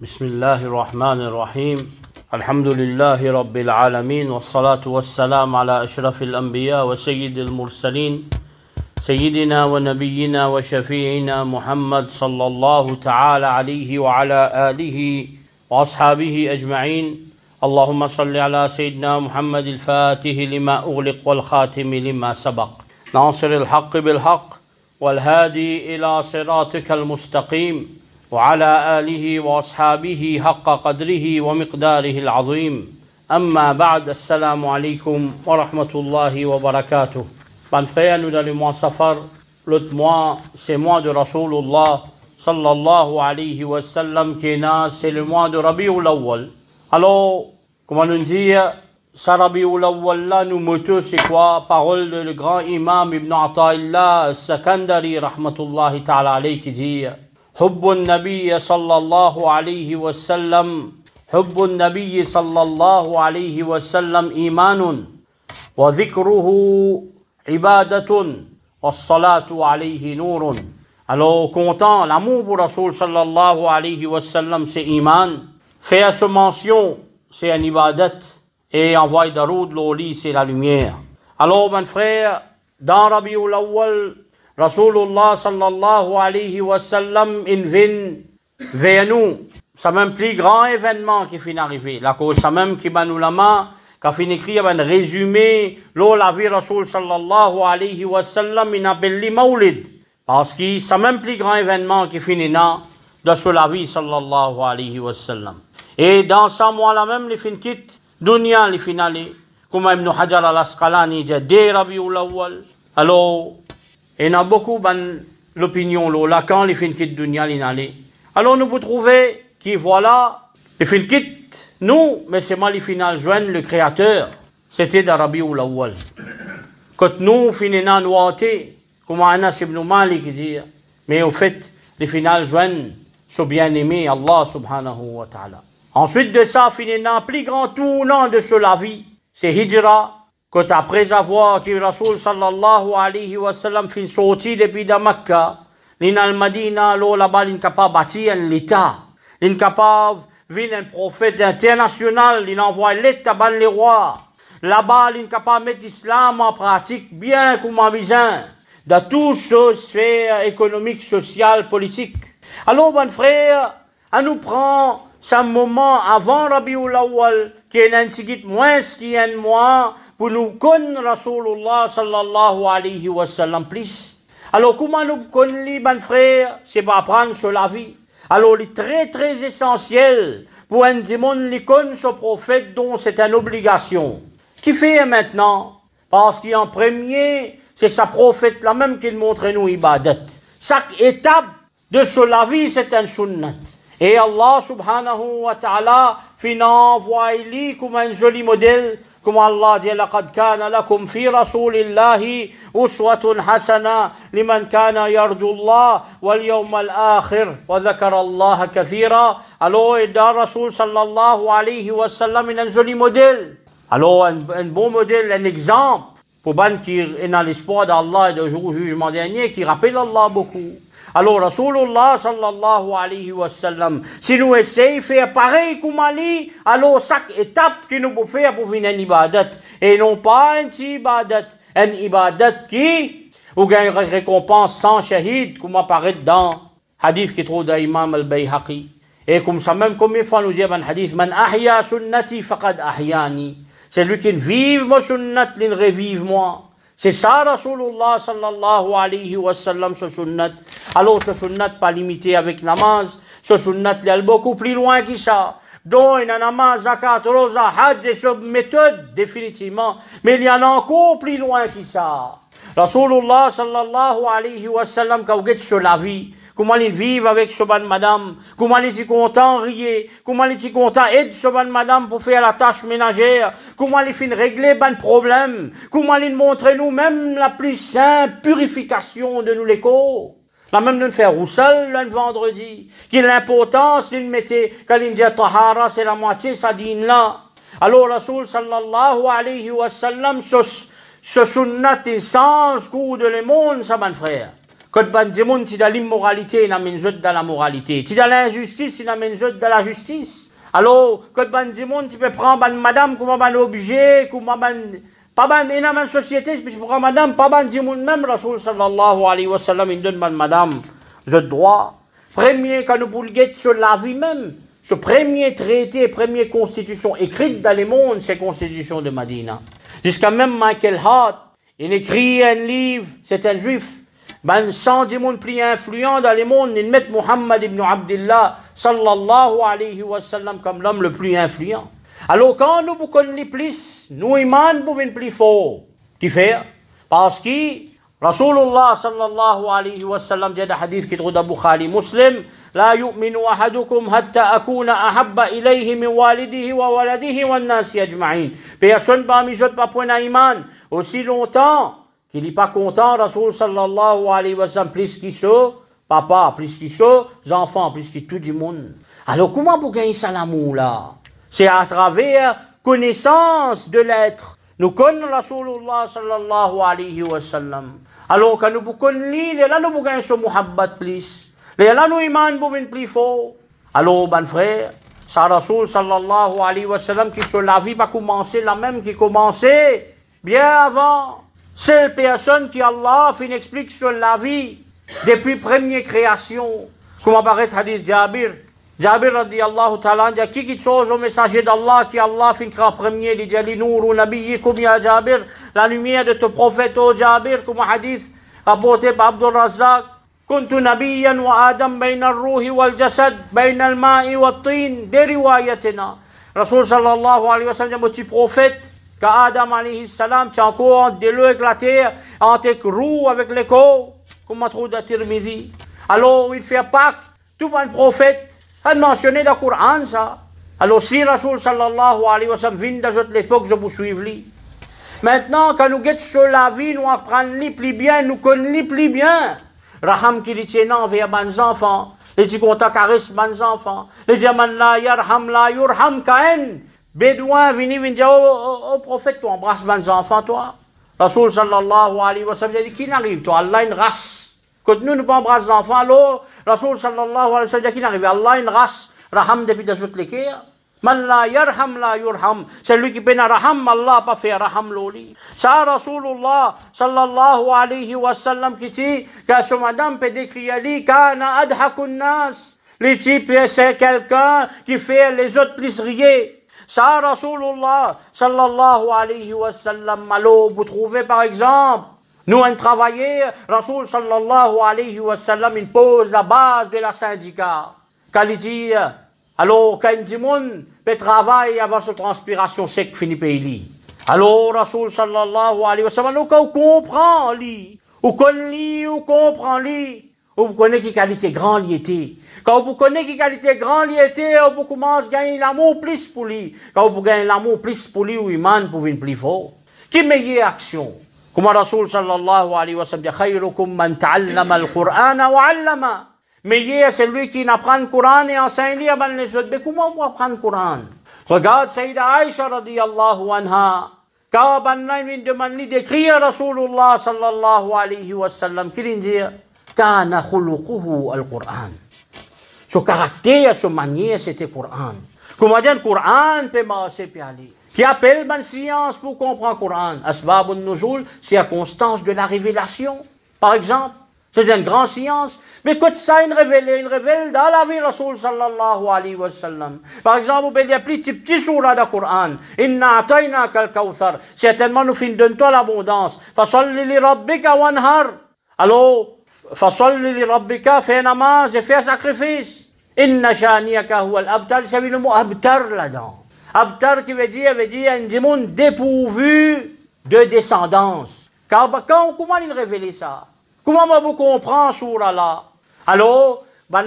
بسم الله الرحمن الرحيم الحمد لله رب العالمين والصلاة والسلام على أشرف الأنبياء وسيد المرسلين سيدنا ونبينا وشفيعنا محمد صلى الله تعالى عليه وعلى آله وأصحابه أجمعين. اللهم صل على سيدنا محمد الفاتح لما أغلق والخاتم لما سبق ناصر الحق بالحق والهادي إلى صراطك المستقيم وعلى آله وأصحابه حق قدره ومقداره العظيم. أما بعد، السلام عليكم ورحمة الله وبركاته. Mes frères, nous dans le mois Safar, l'autre mois, c'est le mois de Rasulullah sallallahu alayhi wa sallam qui est né, c'est le mois de Rabi'ul Awwal. Alors, comment nous dire, ça Rabi'ul Awwal là, nous mettons, c'est quoi? Parole de le grand imam Ibn Ata'illah Sakandari rahmatullahi ta'ala alayhi qui dit حب النبي صلى الله عليه وسلم حب النبي صلى الله عليه وسلم إيمان وذكره عبادة والصلاة عليه نور. Alors, content, l'amour pour Rasul sallallahu alayhi wa sallam, c'est iman. Faire ce mention, c'est un ibadat. Et envoyer daroud, l'oli, c'est la lumière. Alors, mon frère, dans Rabi'ul Awwal, Rasulullah sallallahu alayhi wa sallam vient vers nous. C'est même plus grand événement qui finit d'arriver. La cause, c'est même qui nous la main, qui a fini d'écrire un résumé, la vie Rasul sallallahu alayhi wa sallam, il appelle les Maulid. Parce que c'est même plus grand événement qui finit de sur la vie sallallahu alayhi wa sallam. Et dans ce mois-là même, les fin quitte, dunya les finales, comme Ibn Hajar al-Asqalani dit, dès Rabi'ul Awwal. Alors, il y a beaucoup l'opinion là quand les fins quitte dunya l'inallé. Alors nous vous trouvez qui voilà les fins quitte nous, mais c'est moi les finales joignent le créateur. C'était d'Arabiul Awwal. Quand nous finina noité, comme Anas ibn Malik dit, mais au fait les finales joignent ce bien-aimé Allah subhanahu wa ta'ala. Ensuite de ça, finina plus grand tournant de ce la vie, c'est Hijra. Quand après avoir que Rasul sallallahu alayhi wa sallam fin sorti depuis de Mecca, l'in Madina, là-bas, l'incapable bâtir un l'État, l'incapable vient un prophète international, il envoie l'État ban les rois, là-bas, l'incapable mettre l'islam en pratique bien comme en besoin, dans toutes choses sphères économiques, sociales, politiques. Alors, mon frère, on nous prend ce moment avant Rabi'ul Awwal, qui est un petit moins qui est un mois, pour nous connaître Rasulullah sallallahu alayhi wa sallam plus. Alors comment nous connaître, mon frère, c'est pas apprendre sur la vie. Alors il est très très essentiel pour un démon qui connaît ce prophète dont c'est une obligation. Qui fait maintenant? Parce qu'en premier, c'est sa prophète là même qui montre nous ibadat. Chaque étape de sur la vie, c'est un sunnat. Et Allah subhanahu wa ta'ala fin envoie-lui comme un joli modèle. Comme Allah dit, لقد كان لكم في رسول الله أسوة حسنة لمن كان يرجو الله واليوم الآخر وذكر الله كثيرا. Alors, dans Rasul sallallahu alayhi wa sallam, il a un joli modèle. Alors, un bon modèle, un exemple pour ban qui est dans l'espoir d'Allah et du jour jugement dernier, qui rappelle Allah beaucoup. Alors, Rasulullah sallallahu alayhi wa sallam, si nous essayons de faire pareil comme Ali, alors chaque étape que nous pouvons faire pour venir une ibadat, et non pas une ibadat qui, ou gagne une récompense sans shahid, comme apparaît dans hadith qui trouve d'Imam al-Bayhaqi. Et comme ça même, combien de fois nous dit un hadith, man ahya sunnati faqad ahyani. C'est lui qui vive ma sunnat, il revive moi. C'est ça, Rasulullah sallallahu alayhi wa sallam, ce sunnat. Alors, ce sunnat pas limité avec namaz. Ce sunnat, il est beaucoup plus loin que ça. Donc, il y a namaz, zakat, roza, hajj, et ce méthode, définitivement. Mais il y en a encore plus loin que ça. Rasulullah sallallahu alayhi wa sallam, quand vous êtes sur la vie, comment ils vivent avec ce ban madame, comment ils sont contents rire, comment ils sont contents aider ce ban madame pour faire la tâche ménagère, comment ils finissent régler ban problème, comment ils montrent nous même la plus simple purification de nous les corps. La même nous faire roussel le vendredi, qui l'importance ils mettaient, quand ils disent tahara, c'est la moitié, ça dit là. Alors Rasul sallallahu alayhi wa sallam, ce sunnat, il change cours de le monde, ça, mon frère. Quand ban dimoun, si dans l'immoralité, il amène jeu dans la moralité. Si dans l'injustice, il amène jeu dans la justice. Alors, quand ban dimoun, tu peux prendre ban madame, comme ban objet, comme ban, pas ban, il y a une société, tu peux prendre madame, pas ban dimoun même, Rasoul sallallahu alayhi wa sallam, il donne ban madame, jeu de droit. Premier, quand nous boulguons sur la vie même, ce premier traité, première constitution écrite dans le monde, c'est la constitution de Madina. Jusqu'à même Michael Hart, il écrit un livre, c'est un juif, ben, 110 monde plus influent dans le monde, il met Muhammad ibn Abdullah, sallallahu alayhi wa sallam, comme l'homme le plus influent. Alors, quand nous connaissons plus, nous iman pouvons plus fort. Qui fait? Parce que, Rasulullah sallallahu alayhi wa sallam dit dans hadith qui trouve dans Bukhari Muslim, La yu'minu ahadukum hatta akuna ahabba ilayhi min walidihi wa waladihi wa nasi ajma'in. Personne parmi eux pas point à iman. Aussi longtemps qu'il n'est pas content, Rasul sallallahu alayhi wa sallam, plus qu'il se, papa, plus qu'il se, enfants, plus qu'il tout du monde. Alors comment pour gagner ça l'amour là? C'est à travers connaissance de l'être. Nous connaissons Rasulullah sallallahu alayhi wa sallam. Alors, quand nous connaissons, là, nous gagnons ce muhabbat plus. Là, nous iman pour une plus fort. Alors, ben frère, ça Rasul sallallahu alayhi wa sallam qui sur la vie va commencer la même qui commençait bien avant. C'est la personne qui Allah fin explique sur la vie depuis première création. Comme apparaît hadith Jabir. Jabir radiyallahu ta'ala dit qui chose au messager d'Allah qui Allah fin créa premier, il dit li nourou nabiyyikum ya Jabir, la lumière de ton prophète au Jabir, comme hadith rapporté par Abdul Razzaq. Kuntu nabiyyan wa Adam bayna al-ruhi wal jasad, bayna al-ma'i wa al-tin, des riwayatina. Rasul sallallahu alayhi wa sallam dit, prophète, qu'Adam alayhi salam, tu es encore entre de l'eau avec la terre, entre le roux avec le corps, comme on trouve dans Tirmidhi. Alors, il fait pacte, tout un prophète, a mentionné dans le Coran ça. Alors si Rasul sallallahu alayhi wa sallam vient dans l'époque, je vous suivrai. Maintenant, quand nous guettons sur la vie, nous apprenons plus bien, nous connaissons plus bien. Raham qui dit tient envers les enfants, les dit qu'on caresse les enfants, les dit man la yarham la yurham kaen. Bédouin vini dire au prophète, tu embrasses les enfants toi. Rasul sallallahu alayhi wa sallam dit qui n'arrive toi, Allah une race. Quand nous pas embrasser les enfants, alors, Rasul sallallahu alayhi wa sallam, qui n'arrive, Allah une race, raham depuis dans toutes les cas. Man la yarham la yurham. C'est lui qui peut raham, Allah pas fait raham l'oli. Ça, Rasulullah sallallahu alayhi wa sallam, qui dit, que ce madame peut décrire, kana adhakun nas. Les types, c'est quelqu'un qui fait les autres plus rire. Ça, Rasulullah sallallahu alayhi wa sallam, alors, vous trouvez par exemple, nous, on travaillait, Rasul sallallahu alayhi wa sallam, il pose la base de la syndicat. Quand il dit, alors, quand il dit, peut travailler avant sa transpiration sec, fini pays. Alors, Rasul sallallahu alayhi wa sallam, nous, quand on comprend, ou qu'on comprend, ou vous connaissez quelle qualité grand liété. Quand vous connaissez quelle qualité grand liété, vous commencez à gagner l'amour plus pour lui. Quand vous gagnez l'amour plus pour lui, ou iman pour une plus fort. Qui meilleure action? Comme Rasul sallallahu alayhi wa sallam dit, khayrukum man ta'allama al-Qur'ana wa 'allama. Meilleur c'est lui qui apprend le Coran et enseigne à les autres. Mais comment on apprendre le Coran? Regarde Sayyida Aïcha radiyallahu anha. Quand on demande d'écrire Rasulullah sallallahu alayhi wa sallam, qu'il dit, kana khuluquhu al-Qur'an. Son caractère, son manière, c'était le Coran. Comment dire le Coran peut marcher puis aller. Qui appelle la science pour comprendre le Coran. Asbabun nuzul, circonstance de la révélation. Par exemple, c'est une grande science. Mais quand ça, il révèle dans la vie Rasul sallallahu alayhi wa sallam. Par exemple, vous pouvez dire petit surah du Coran. Inna atayna kal kawthar. Certainement, nous finissons de toi l'abondance. Fasalli li rabbika wanhar. Alors, fasalli li rabbika, fais namaz et fais sacrifice. Inna shaniyaka huwa al-abtar. Ça veut dire le mot abtar là-dedans. Abtar qui veut dire un monde dépourvu de descendance. Comment il révèle ça? Comment vous comprenez sur là? Alors, ban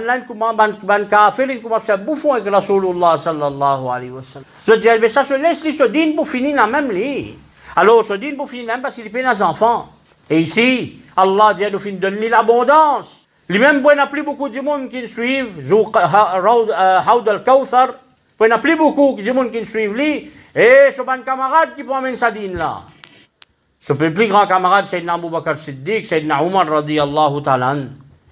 kafir, il commence à bouffer avec Rasulullah sallallahu alayhi wa sallam. Je dis, mais ça se laisse se dire pour finir la même ligne. Alors, se dit pour finir la même parce qu'il est plein des enfants. Et ici, Allah dit, nous finissons de donner l'abondance. Lui-même, il n'y a plus beaucoup de monde qui le suivent. Haud al-Kawthar. Il n'y a plus beaucoup de monde qui le suivent. Et ce ban camarade qui promène sa dîne là. Ce plus grand camarade, Sayyidina Abu Bakr Siddiq, Sayyidina Umar radiyallahu ta'ala,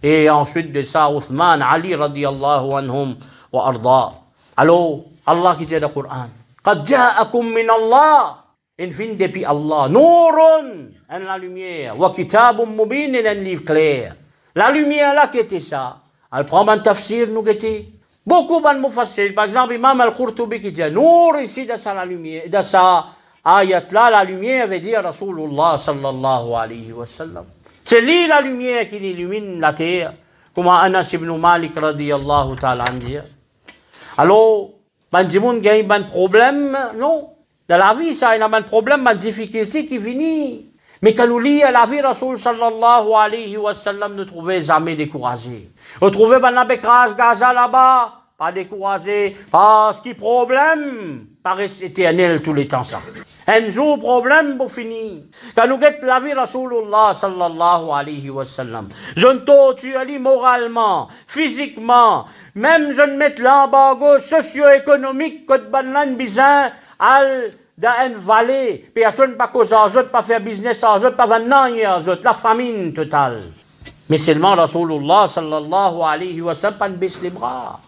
et ensuite de ça, Uthman, Ali radiyallahu anhum wa arda. Alors, Allah qui dit dans le Coran, قَدْ جَاءَكُمْ مِنَ اللَّهِ Il vient depuis Allah. Nourun, la lumière. Wa kitabun mubin, un livre clair. La lumière là qui était ça. Elle prend un tafsir nous qui était. Beaucoup de mufassir. Par exemple, Imam Al-Qurtubi qui dit Nour ici dans sa la lumière. Dans sa ayat là, la lumière veut dire Rasulullah sallallahu alayhi wa sallam. C'est lui la lumière qui illumine la terre. Comme Anas ibn Malik radiyallahu ta'ala dit. Alors, ben du monde gagne un problème, non? Dans la vie, ça, il y a un problème, une difficulté qui vient. Mais quand nous lisons la vie, Rasul sallallahu alayhi wa sallam ne trouvait jamais découragé. On trouvait ben la Gaza là-bas, pas découragé, parce que problème paraît éternel tous les temps ça. Un jour, problème pour finir. Quand nous guettons la vie, Rasulullah sallallahu alayhi wa sallam, je ne torture moralement, physiquement, même je ne mets l'embargo socio-économique que de banane bizarre, al dans une vallée, personne pas cause à eux, pas faire business à eux, pas vendre à eux, la famine totale. Mais seulement Rasulullah sallallahu alayhi wa sallam pas baisse les bras.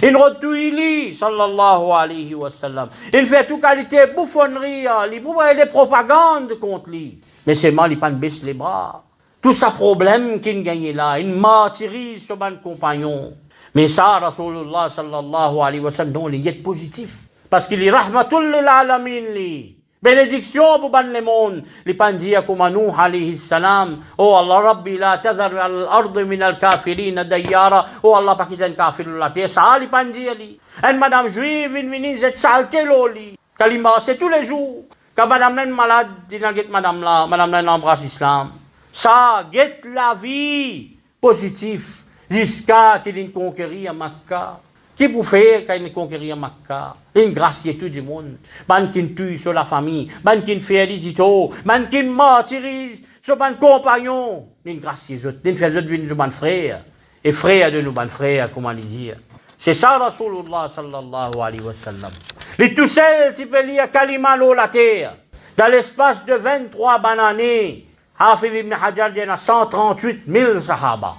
Il retouille sallallahu alayhi wa sallam. Il fait toute qualité bouffonnerie, il fait des propagandes contre lui. Mais seulement il pas baisse les bras. Tout ça problème qu'il gagne là, il martyrise sur son compagnon. Mais ça Rasulullah sallallahu alayhi wa sallam non, il est positif. Parce qu'il est rahmatul lil alamin li. Bénédiction pour le monde. Les pandis comme Nuh alayhi salam. Oh Allah Rabbi la tadhar al-ard min al-kafirin dayyara. Oh Allah pas qu'il y ait un kafir la terre. Ça les pandis ali. Une madame juive vient cette saleté loli. Kalima c'est tous les jours. Quand madame est malade, dit madame là, madame là embrasse l'islam. Ça guette la vie positive jusqu'à qu'il ait conquéri à Makkah. Qui pour faire quand il conquérir Makkah? Une grâce tout du monde. Man qui tue sur la famille, man qui fait l'édito, man qui martyrise sur mon compagnon. Une grâce une fait de nos frères. Et frères de nos frères, comment le dire. C'est ça Rasulullah sallallahu alayhi wa sallam. Les tout seuls qui peut lire Kalima l'eau la terre. Dans l'espace de 23 années, Hafid ibn Hajar dit 138 000 sahaba.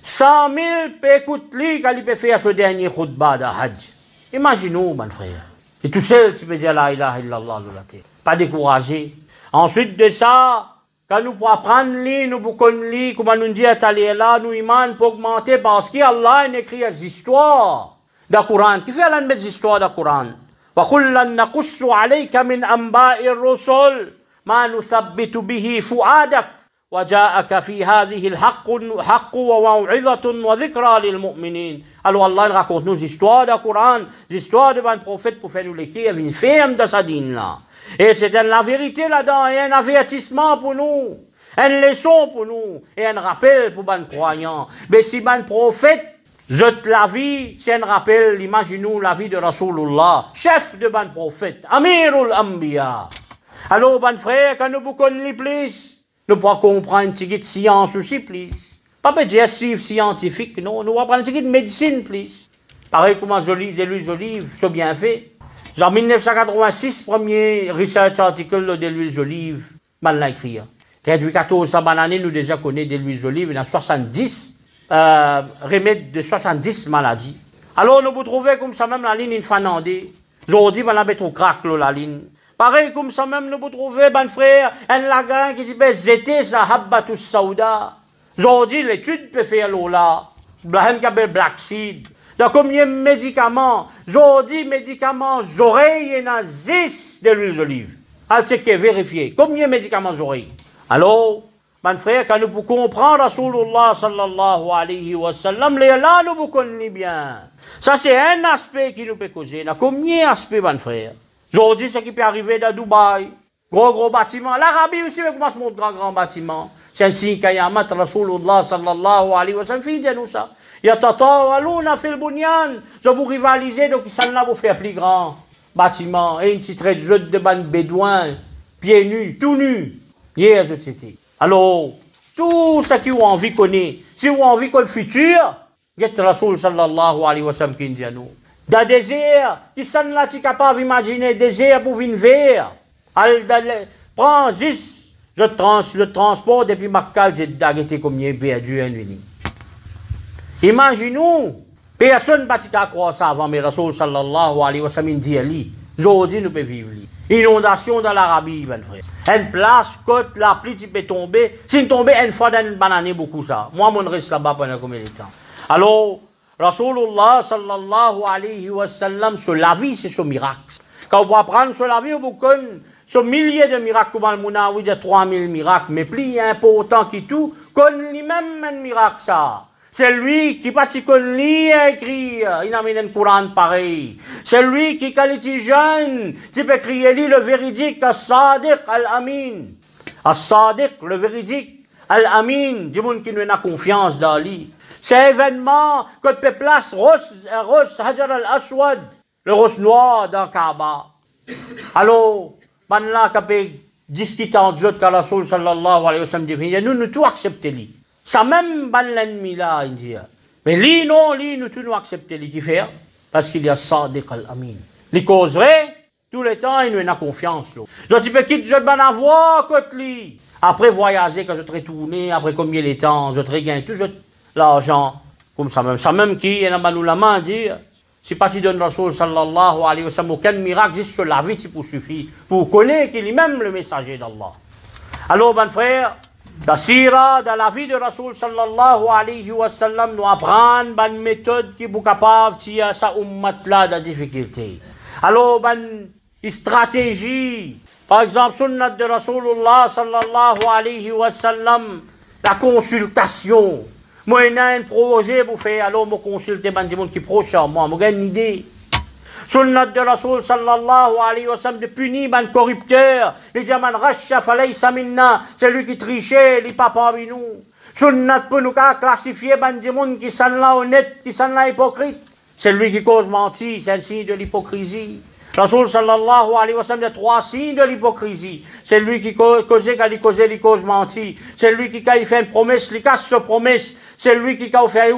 100 000 écoutent lui quand il peut faire ce dernier khutbah de Hajj. Imaginez-vous, mon frère. Et tout seul, tu peux dire la ilaha illallah de la terre. Pas découragé. Ensuite de ça, quand nous pouvons apprendre lui, nous pouvons connaître, comment nous dire, t'aller là, nous iman pour augmenter parce qu'Allah a écrit des histoires dans le Coran. Qui fait l'un des histoires dans le Coran? وَقُلًّا نَقُصُّ عَلَيْكَ مِنْ أَنْبَاءِ الرُّسُلِ مَا نُثَبِّتُ بِهِ فُؤَادَكَ وجاءك في هذه الحق وموعظة وذكرى للمؤمنين. Alors Allah il raconte nous histoires du Coran, histoires de bon prophète pour faire nous l'écrire, une ferme de sa dîne là. Et c'est la vérité là-dedans, et un avertissement pour nous, une leçon pour nous, et un rappel pour bon croyants. Mais si bon prophète jette la vie, c'est un rappel, imaginez-nous la vie de Rasulullah, chef de bon prophète, Amirul Anbiya. Alors bon frère, quand nous vous connaissons plus, nous pouvons comprendre un petit peu de science aussi, plus. Pas dire scientifique, non. Nous apprendre un petit peu de médecine, plus. Pareil comme des huiles d'olive, c'est bien fait. En 1986, premier research article de l'huile d'olive, mal l'a écrit. Depuis 1400 années, nous déjà connaissons des huiles d'olive, il y a 70 remèdes de 70 maladies. Alors nous vous trouvez comme ça même la ligne in Finlandais. Aujourd'hui, on a mettre au crack la ligne. Pareil comme ça même, nous vous trouvez, ben frère, un lagan qui dit, ben, zété, ça, habbatus sauda. Aujourd'hui, l'étude peut faire l'ola. Blahem kabel black seed. Dans combien de médicaments? Aujourd'hui, médicaments, oreilles, et dans 10 de l'huile d'olive. Allez checker, vérifier. Combien de médicaments oreilles? Alors, ben frère, quand nous pouvons comprendre Rasulullah sallallahu alayhi wa sallam, là, nous vous connaissons bien. Ça, c'est un aspect qui nous peut causer. Dans combien d'aspects, ben frère? Aujourd'hui, ce qui peut arriver dans Dubaï, gros bâtiment. L'Arabie aussi, mais comment se montre grand bâtiment? C'est ainsi qu'Ayamat Rasulullah sallallahu alayhi wa sallam, dit nous ça. Yatatawaluna fil bunyan. Je vous rivaliser, donc ça n'a pas faire plus grand bâtiment. Et une petite jeu de ban bédouins, pieds nus, tout nus. Hier, c'était. Alors, tout ce qui ont envie connaît. Si vous avez envie qu'on le futur, get Rasul sallallahu alayhi wa sallam qui dit à nous. Dans le désert, qui sont là, tu es capable d'imaginer, désert pour venir vers. Prends 10 le transport depuis Makkah, j'ai arrêté combien perdu un nuit. Imaginons, personne ne à croire ça avant, mais Rasoul sallallahu alayhi wa sallam dit ali, aujourd'hui nous pouvons vivre. Inondation dans l'Arabie, ben frère. Une place, côte, la pluie, tu peux tomber. Si tu tombes une fois dans une banane, beaucoup ça. Moi, mon reste là-bas pendant combien de temps? Alors, Rasulullah sallallahu alayhi wa sallam, sur la vie, c'est ce miracle. Quand on va apprendre sur la vie, on connaît ce milliers de miracles, comme le oui, de 3000 miracles, mais plus important que tout, connaît lui-même un miracle ça. C'est lui qui pratique lui à écrire, il a mis un Coran pareil. C'est lui qui, quand il est jeune, qui peut crier lui le véridique, As-Sadiq Al-Amin. As-Sadiq, le véridique, Al-Amin, du monde qui nous a confiance dans lui. C'est événement que tu peux placer Ros Hajar Al-Aswad, le rose noir dans Kaaba. Alors, maintenant, quand on discute entre eux, quand Rasoul sallallahu alayhi wa sallam dit, nous tout accepter lui. Ça même ban l'ennemi là, il dit. Mais lui, non, lui, nous tout nous accepter lui qui fait. Parce qu'il y a Sadiq al-Amin. Les causerait, tout le temps, il nous a confiance. Je dis, peux quitter, je vais avoir côté lui. Après voyager, quand je te retourner, après combien de temps, je te regagne tout l'argent. Comme ça même. Ça même qui, il y a nous la main à dire, c'est pas si donne Rasoul sallallahu alayhi wa sallam, aucun miracle existe sur la vie, c'est pour suffire. Pour connaître qu'il est même le messager d'Allah. Alors, ben frère, dans la vie de Rasoul sallallahu alayhi wa sallam, nous apprenons une méthode qui est capable de tirer sa ummat là de difficulté. Alors, une stratégie, par exemple, sunnat de Rasulullah sallallahu alayhi wa sallam, la consultation. Moi, j'ai un projet pour faire, alors, je consulte des gens qui sont proches à moi, j'ai une idée. Sunnat de Rasoul sallallahu alayhi wa sallam de punir un corrupteur. Les diamants rasha falaysa minna. C'est lui qui trichait, les papas avec nous. Sunnat pour nous classifier des gens qui sont là honnêtes, qui sont là hypocrites. C'est lui qui cause mentir, c'est le signe de l'hypocrisie. Rasoul sallallahu alayhi wa sallam, il y a 3 signes de l'hypocrisie. C'est lui qui causait quand il cause mentir. C'est lui qui, quand il fait une promesse, il casse sa promesse. C'est lui qui, quand il fait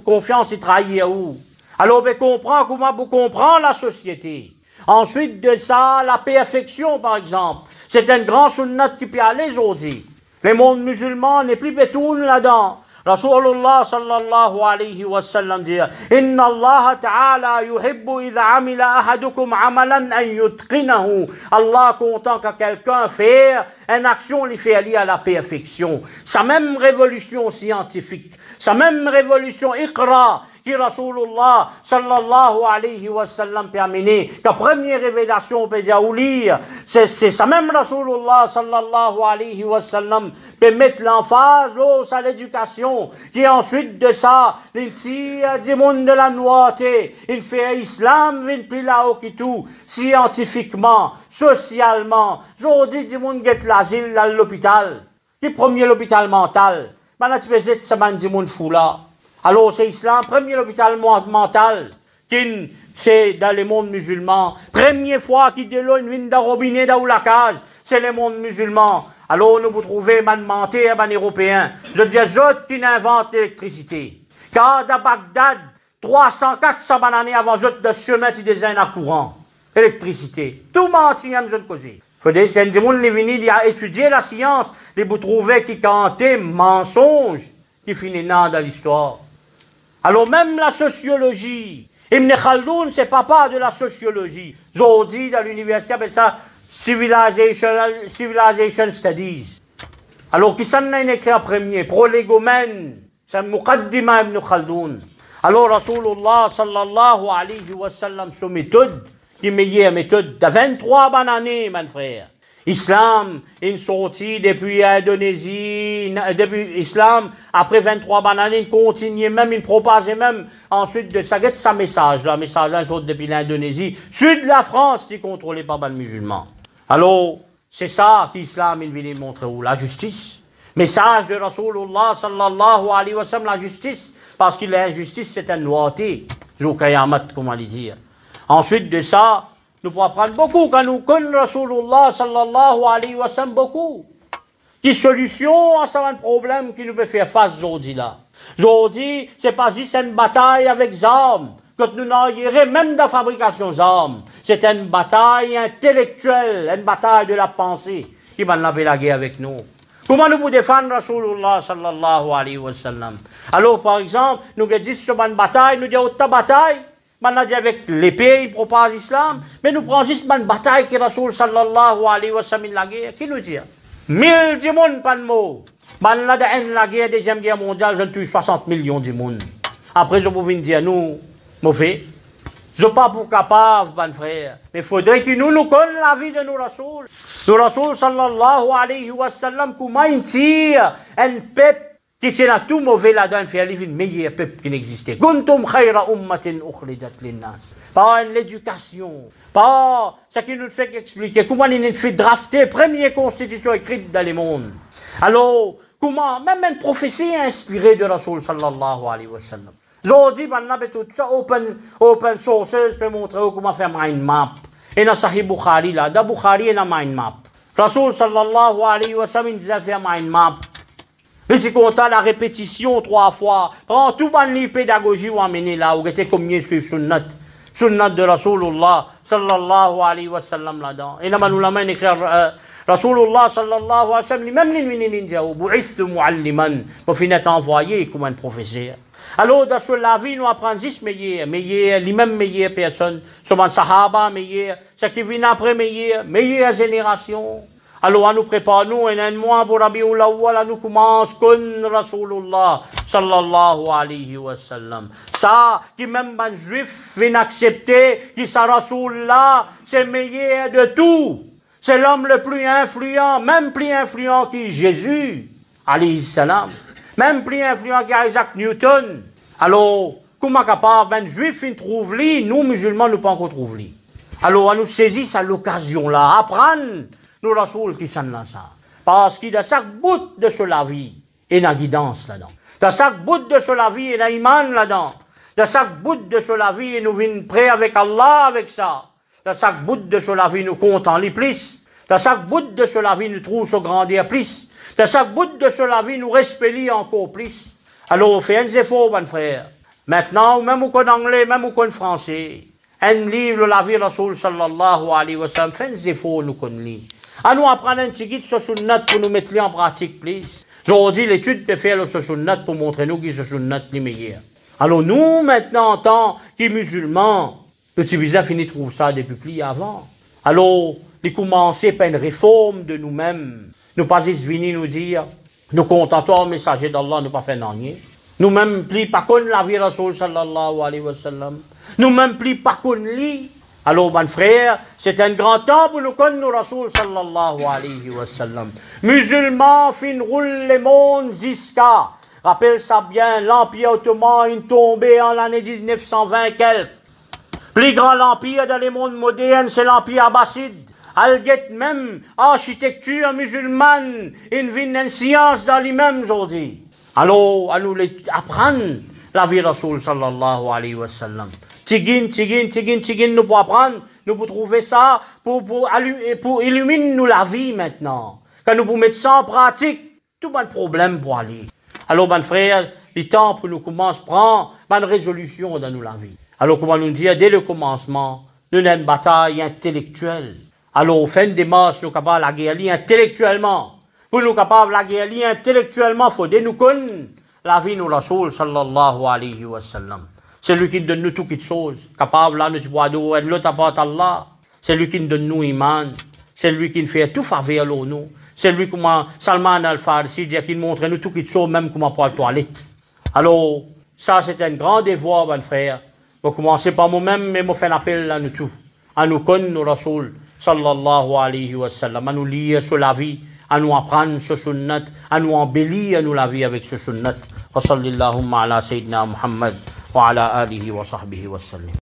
confiance, il trahit où. Alors, on comprend comment vous comprendre la société. Ensuite de ça, la perfection, par exemple. C'est un grand sunnat qui peut aller aujourd'hui. Le monde musulman n'est plus bétoune là-dedans. Rasulullah sallallahu alayhi wa sallam dit Inna Allah ta'ala yuhibbu idha amila ahadukum amalan an yutqinahu. Allah content que quelqu'un fait une action, il fait aller à la perfection. Sa même révolution scientifique, sa même révolution iqra, qui Rasulullah sallallahu alayhi wa sallam terminé, que première révélation peut dire ou lire, c'est ça même Rasulullah sallallahu alayhi wa sallam peut mettre l'emphase à l'éducation, qui ensuite de ça, il tire du monde de la nouveauté, il fait islam, il plus là-haut qui tout, scientifiquement, socialement, aujourd'hui du monde qui est l'asile, l'hôpital, qui premier l'hôpital mental, maintenant tu peux dire ça man du monde fou là. Alors, c'est l'islam, premier hôpital mental, qui c'est dans le monde musulman. Première fois qu'il y a une vigne de robinet dans la cage, c'est le monde musulman. Alors, nous vous trouvez, man mentir, man européen. Je dis, autres qui inventent l'électricité. Car à Bagdad, 300, 400 années avant de chemin, ils des à courant. Électricité. Tout menti, même je ne causer. Faut dire, c'est un monde qui vient à étudier la science, et vous trouvez qui cantait mensonge, qui finit dans l'histoire. Alors même la sociologie, Ibn Khaldoun, c'est papa de la sociologie. Aujourd'hui, dans l'université, appelle ça Civilization Studies. Alors, qui s'en a écrit en premier? Prolégomène, c'est Muqaddima Ibn Khaldoun. Alors, Rasulullah sallallahu alayhi wa sallam, sa méthode, qui est meilleure méthode de 23 bonnes années, mon frère. Islam, une sortie depuis Indonésie, depuis Islam, après 23 années, il continue même, il propage même, ensuite de ça, sa message là, depuis l'Indonésie, sud de la France, qui est contrôlé par les musulmans. Alors, c'est ça qu'Islam, il vient montrer où? La justice. Message de Rasulullah sallallahu alayhi wa sallam, la justice, parce que l'injustice, c'est une nouveauté, comme on dit dire. Ensuite de ça, nous pouvons apprendre beaucoup quand nous connaissons Rasulullah sallallahu alayhi wa sallam beaucoup. Qui solution à ce problème qui nous peut faire face aujourd'hui là. Aujourd'hui, c'est pas juste une bataille avec armes. Quand nous n'aurions même de la fabrication d'armes. C'est une bataille intellectuelle, une bataille de la pensée. qui va la guerre avec nous. Comment nous pouvons défendre Rasulullah sallallahu alayhi wa sallam? Alors, par exemple, nous disons sur une bataille, nous disons autre bataille, nous disons avec l'épée, ils propagent l'islam, mais nous prenons juste une bataille qui Rasul sallallahu alayhi wa sallam la guerre. Qui nous dit? 1000 du monde, pas de mots. La guerre, deuxième guerre mondiale, je tue 60 millions du monde. Après, je vous viens dire, nous, mauvais. Je ne suis pas pour capable, mon frère. Mais il faudrait que nous connaissions la vie de nos Rasoul. Nos Rasoul, sallallahu alayhi wa sallam, comment ils tirent un peuple qui c'est là tout mauvais là-dedans, fait aller une meilleure peuple qui n'existait. Kuntum khayra ummatin ukhrijat linnas. Par l'éducation, par ce qui nous fait expliquer comment il nous fait drafter première constitution écrite dans le monde. Alors, comment, même une prophétie inspirée de Rasoul, sallallahu alayhi wa sallam. Aujourd'hui, maintenant, tout ça, open sources, peut montrer comment faire mind map. Et dans Sahih Bukhari, là, dans Bukhari, il y a mind map. Rasoul, sallallahu alayhi wa sallam, il disait faire mind map. Il dit qu'on a la répétition 3 fois. Prends tout le livre pédagogie ou amener là, où était combien suivre sunnat de Rasulullah, sallallahu alayhi wa sallam, là-dedans. Et là, nous l'avons écrit, Rasulullah, sallallahu alayhi wa sallam, même les ninja, bu'ithtu mu'alliman, pour finir envoyé comme un professeur. Alors, dans la vie, nous apprenons juste meilleur, les mêmes meilleures personnes, souvent Sahaba, meilleurs, ce qui vient après meilleure génération. Alors, nous préparons, et un mois pour Rabiul Awwal, nous commençons comme Rasulullah, sallallahu alayhi wa sallam. Ça, qui même un juif vient accepter, qui sa Rasulullah, c'est meilleur de tout. C'est l'homme le plus influent, même plus influent que Jésus, alayhi salam. Même plus influent qu'Isaac Newton. Alors, comment capable, un juif, il trouve lui, nous, musulmans, nous pas encore trouve lui. Alors, on nous saisit à l'occasion là, apprendre nous Rasoul qui s'en là ça. Parce qu'il y a chaque bout de la vie, il y a une guidance là-dedans. Dans chaque bout de la vie, il y a un iman là-dedans. Dans chaque bout de la vie, nous venons prêts avec Allah avec ça. Dans chaque bout de la vie, nous comptons les plus. Dans chaque bout de la vie, nous trouvons se grandir plus. Dans chaque bout de la vie, nous respectons encore plus. Alors, faites un effort, mon frère. Maintenant, même au code anglais, même au code français, un livre, la vie Rasoul sallallahu alayhi wa sallam, faites un effort, nous connaissons. À nous apprendre un petit guide sur sunnat pour nous mettre en pratique, please. Aujourd'hui, l'étude peut faire le sunnat pour montrer nous qui ce sunnat les meilleurs. Alors, nous, maintenant, en tant que musulmans, le Tibisa fini de trouver ça depuis plus avant. Alors, il commencer par une réforme de nous-mêmes. Nous pas juste venir nous dire, nous contentons le messager d'Allah, nous pas faire rien. Nous-mêmes, plus pas qu'on la vie Rasoul sallallahu alayhi wa sallam. Nous-mêmes, plus pas qu'on lit. Alors, mon frère, c'est un grand temps pour nous connaître nos Rasoul sallallahu alayhi wa sallam. Musulmans, fin roule le monde jusqu'à. Rappelle ça bien, l'Empire ottoman est tombé en l'année 1920 quelques. Plus grand empire dans les mondes modernes, c'est l'Empire abbasside. Alget même, architecture musulmane, une science dans les mêmes aujourd'hui. Alors, à nous apprendre la vie Rasoul sallallahu alayhi wa sallam. Tigin, nous pour apprendre, nous pour trouver ça, pour illuminer nous la vie maintenant. Quand nous pour mettre ça en pratique, tout pas de problème pour aller. Alors, mon frère, le temps pour nous commencer à prendre une résolution dans nous la vie. Alors, comment nous dire, dès le commencement, nous avons une bataille intellectuelle. Alors, au fin des masses, nous sommes capables de la guerre intellectuellement. Pour nous capables de la guerre intellectuellement, il faut nous connaître la vie de nous Rasoul sallallahu alayhi wa sallam. C'est lui qui donne nous toutes choses. Capable, là, nous sommes l'autre apporte Allah. C'est lui qui nous donne nous iman. C'est lui qui nous fait tout faveur à nous. C'est lui comment Salman al-Farsi dit qu'il montre nous toutes choses, même comment pour la toilette. Alors, ça, c'est un grand devoir, mon frère. Je vais commencer par moi-même, mais je fais un appel à nous tous. À nous connaître nos Rasoul sallallahu alayhi wa sallam. À nous lire sur la vie, à nous apprendre ce sunnat, à nous embellir à nous la vie avec ce sunnat. Wa sallallahu ala sayyidina Muhammad wa ala alihi wa sahbihi wa sallam.